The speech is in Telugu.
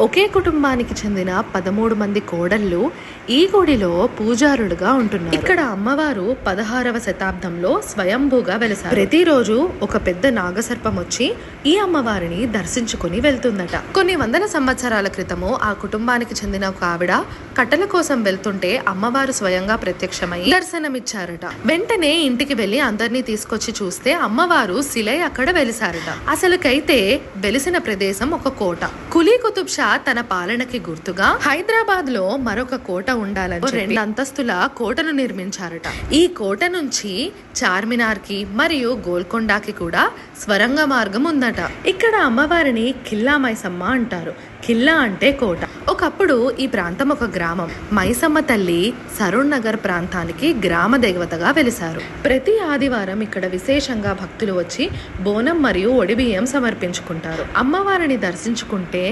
ఒకే కుటుంబానికి చెందిన 13 మంది కోడళ్ళు ఈ గుడిలో పూజారులుగా ఉంటున్నారు. ఇక్కడ అమ్మవారు 16వ శతాబ్దంలో స్వయంభూగా వెలిసారు. ప్రతిరోజు ఒక పెద్ద నాగసర్పం వచ్చి ఈ అమ్మవారిని దర్శించుకుని వెళ్తుందట. కొన్ని వందల సంవత్సరాల క్రితము ఆ కుటుంబానికి చెందిన ఒక ఆవిడ కట్టెల కోసం వెళ్తుంటే అమ్మవారు స్వయంగా ప్రత్యక్షమై దర్శనమిచ్చారట. వెంటనే ఇంటికి వెళ్లి అందరినీ తీసుకొచ్చి చూస్తే అమ్మవారు శిలై అక్కడ వెలిసారట. అసలుకైతే వెలిసిన ప్రదేశం ఒక కోట. కులీ కుతుబ్ షా తన పాలనకి గుర్తుగా హైదరాబాద్ లో మరొక కోట ఉండాలని 2 అంతస్తుల కోటను నిర్మించారట. ఈ కోట నుంచి చార్మినార్ కి మరియు గోల్కొండకి కూడా స్వరంగ మార్గం ఉందట. ఇక్కడ అమ్మవారిని కిల్లా మైసమ్మ అంటారు. కిల్లా అంటే కోట. ఒకప్పుడు ఈ ప్రాంతం ఒక గ్రామం. మైసమ్మ తల్లి సరూర్ నగర్ ప్రాంతానికి గ్రామ దేవతగా వెలిసారు. ప్రతి ఆదివారం ఇక్కడ విశేషంగా భక్తులు వచ్చి బోనం మరియు ఒడిబియ్యం సమర్పించుకుంటారు. అమ్మవారిని దర్శించుకుంటే